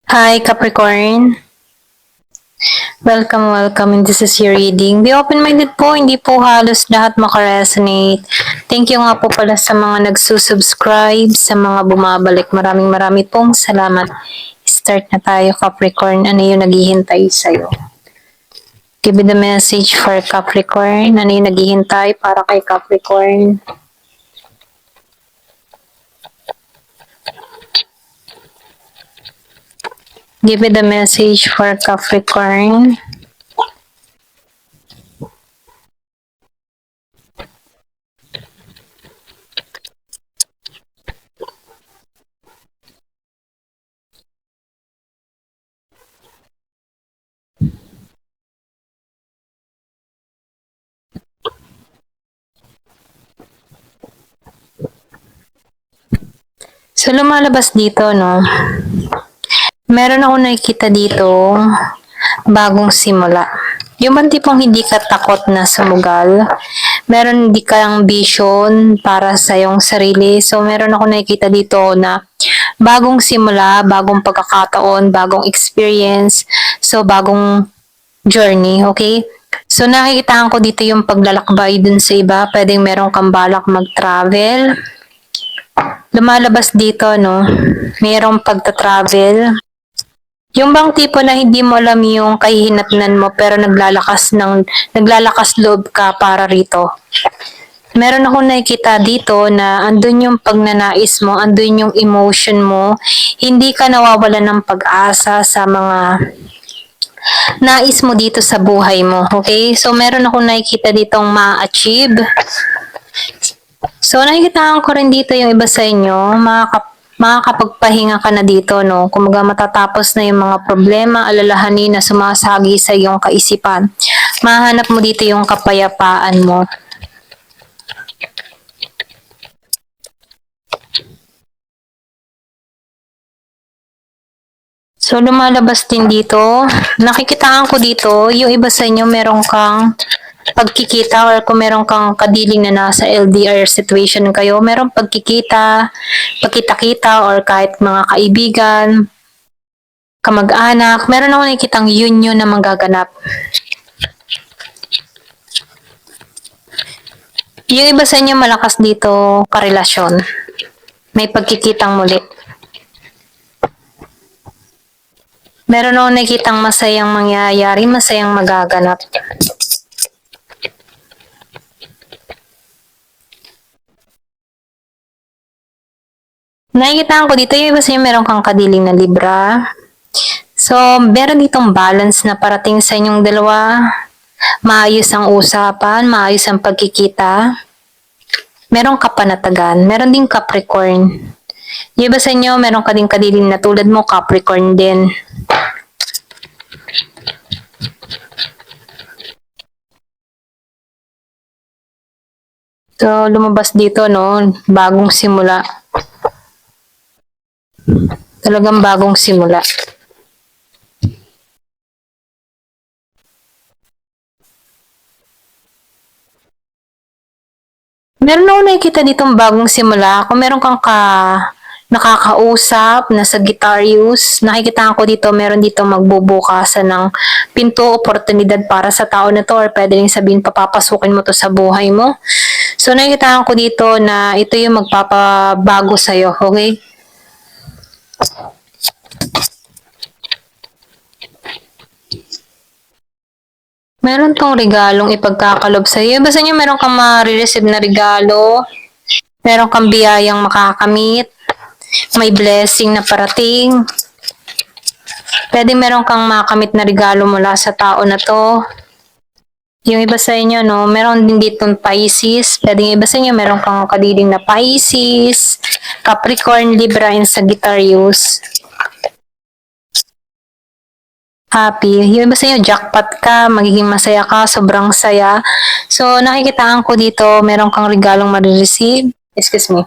Hi, Capricorn. Welcome. And this is your reading. Be open-minded po, hindi po halos lahat makaresonate. Thank you nga po pala sa mga nagsusubscribe, sa mga bumabalik. Maraming pong salamat. Start na tayo, Capricorn. Ano yung naghihintay sa'yo? Give me the message for Capricorn. Ano yung naghihintay para kay Capricorn? Give me the message for Capricorn. So, lumalabas dito, no? Meron ako nakikita dito, bagong simula. Yung bang tipong hindi ka takot na sumugal, meron di kang vision para sa iyong sarili. So, meron ako nakikita dito na bagong simula, bagong pagkakataon, bagong experience, so bagong journey, okay? So, nakikitaan ko dito yung paglalakbay dun sa iba. Pwedeng meron kang balak mag-travel. Lumalabas dito, no? Merong pagta-travel. Yung bang tipo na hindi mo alam yung kahihinatnan mo pero naglalakas loob ka para rito. Meron akong nakikita dito na andun yung pagnanais mo, andun yung emotion mo, hindi ka nawawala ng pag-asa sa mga nais mo dito sa buhay mo. Okay? So, meron akong nakikita ditong ma-achieve. So, nakikita ko rin dito yung iba sa inyo, makakapagpahinga ka na dito, no? Kumaga matatapos na yung mga problema, alalahanin na sumasagi sa iyong kaisipan. Mahanap mo dito yung kapayapaan mo. So, lumalabas din dito. Nakikitaan ko dito, yung iba sa inyo meron kang pagkikita or kung meron kang kadiling na nasa LDR situation kayo, meron pagkita-kita or kahit mga kaibigan, kamag-anak, meron ako nakikitang union na magaganap. Yung iba sa inyo malakas dito karelasyon. May pagkikitang muli. Meron ako nakikitang masayang mangyayari, masayang magaganap. Nakikita ko dito yung iba sa inyo meron kang kadiling na Libra. So, meron ditong balance na parating sa inyong dalawa. Maayos ang usapan, maayos ang pagkikita. Merong kapanatagan, meron ding Capricorn. Yung iba sa inyo, meron ka ding kadiling na tulad mo, Capricorn din. So, lumabas dito, no? Bagong simula. Talagang bagong simula. Meron ako nakikita ditong bagong simula. Kung meron kang nakakausap na Sagittarius, nakikita ko dito, meron dito magbubukasan ng pinto, oportunidad para sa tao na to or pwede rin sabihin papapasukin mo to sa buhay mo. So nakikita ko dito na ito yung magpapabago sa'yo, okay? Meron tong regalong ipagkakalob sa'yo. Basta nyo meron kang ma-receive na regalo, meron kang biyayang makakamit, may blessing na parating, pwede meron kang makamit na regalo mula sa tao na to. Yung iba sa inyo, no, meron din ditong Pisces. Pwede yung iba sa inyo, meron kang kadiling na Pisces, Capricorn, Libra, and Sagittarius. Happy. Yung iba sa inyo, jackpot ka, magiging masaya ka, sobrang saya. So, nakikitaan ko dito, meron kang regalong marireceive. Excuse me.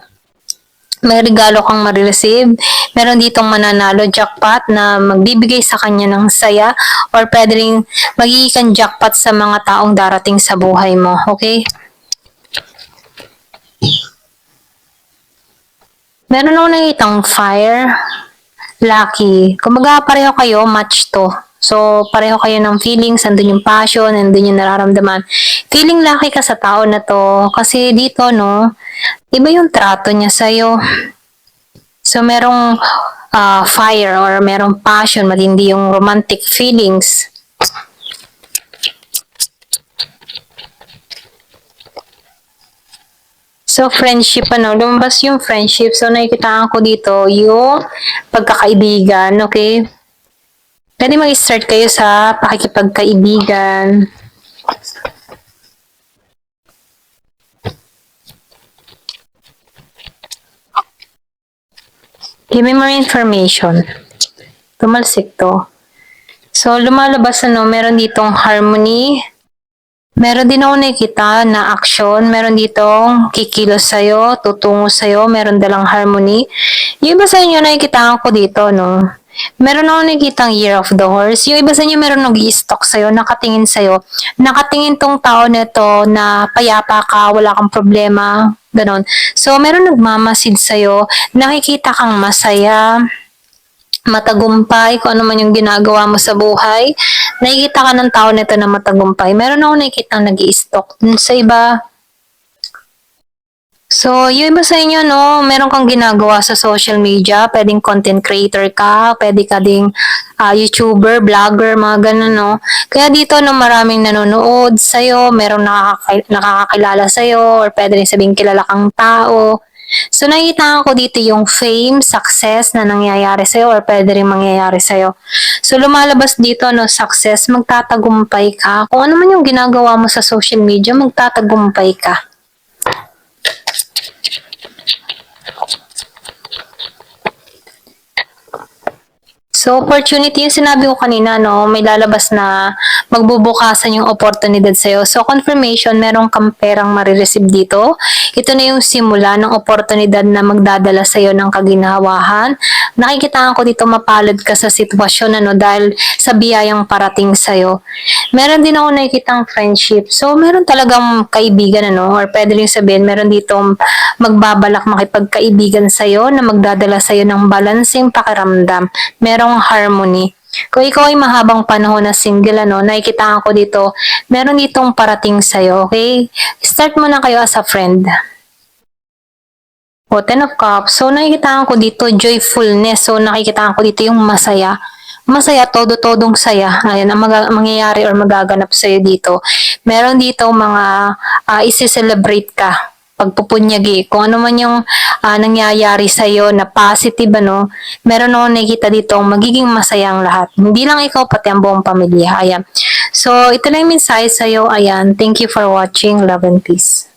May regalo kang marireceive. Meron ditong mananalo jackpot na magbibigay sa kanya ng saya or pwede rin magiging jackpot sa mga taong darating sa buhay mo. Okay? Meron ako nakitang fire. lucky. Kumbaga, pareho kayo, match to. So, pareho kayo ng feelings, andun yung passion, andun yung nararamdaman. Feeling lucky ka sa tao na to. Kasi dito, no, iba yung trato niya sa'yo. So, merong fire or merong passion, matindi yung romantic feelings. So, friendship, lumabas yung friendship. So, nakikitaan ko dito yung pagkakaibigan, okay? Pwede mag-start kayo sa pakikipagkaibigan. Give me more information. Tumalsik to. So, lumalabas meron ditong harmony. Meron din ako nakikita na action. Meron ditong kikilos sa'yo, tutungo sa'yo. Meron dalang harmony. Yung iba sa inyo nakikita ko dito, no? Meron ako nakikitang Year of the Horse. Yung iba sa inyo meron nag-i-stalk sa'yo, nakatingin sa'yo. Nakatingin tong tao na to na payapa ka, wala kang problema, ganon. So, meron nagmamasid sa'yo, nakikita kang masaya, matagumpay, kung ano man yung ginagawa mo sa buhay. Nakikita ka ng tao nito na matagumpay. Meron ako nakikita nag-i-stalk dun sa iba. So, yung iba sa inyo, no, meron kang ginagawa sa social media, pwedeng content creator ka, pwede ka ding YouTuber, vlogger, mga ganun, no. Kaya dito, no, maraming nanonood sa'yo, merong nakakakilala sa'yo, or pwede rin sabihin kilala kang tao. So, nakikita ko dito yung fame, success na nangyayari sa'yo, or pwede rin mangyayari sa'yo. So, lumalabas dito, no, success, magtatagumpay ka. Kung ano man yung ginagawa mo sa social media, magtatagumpay ka. So, opportunity, yung sinabi ko kanina, no, may lalabas na magbubukasan yung oportunidad sa'yo. So, confirmation, merong kang perang marireceive dito. Ito na yung simula ng oportunidad na magdadala sa'yo ng kaginhawahan. Nakikitaan ko dito mapalad ka sa sitwasyon, dahil sa biyayang parating sa'yo. Meron din ako nakikitang friendship. So, meron talagang kaibigan, or pwede rin sabihin, meron dito magbabalak makipagkaibigan sa'yo na magdadala sa'yo ng balancing pakiramdam. Merong harmony. Kung ikaw ay mahabang panahon na single, nakikita ko dito, meron ditong parating sa'yo, okay? Start mo na kayo as a friend. O, 10 of Cups. So, nakikita ko dito, joyfulness. So, nakikita ko dito yung masaya. Masaya, todo-todong saya. Ayan, ang mangyayari or magaganap sa'yo dito. Meron dito mga isi-celebrate ka. Pagpupunyagi, kung ano man yung nangyayari sa'yo na positive, meron ako nakikita dito magiging masayang lahat. Hindi lang ikaw, pati ang buong pamilya. Ayan. So, ito na yung mensahe sa'yo. Ayan. Thank you for watching. Love and peace.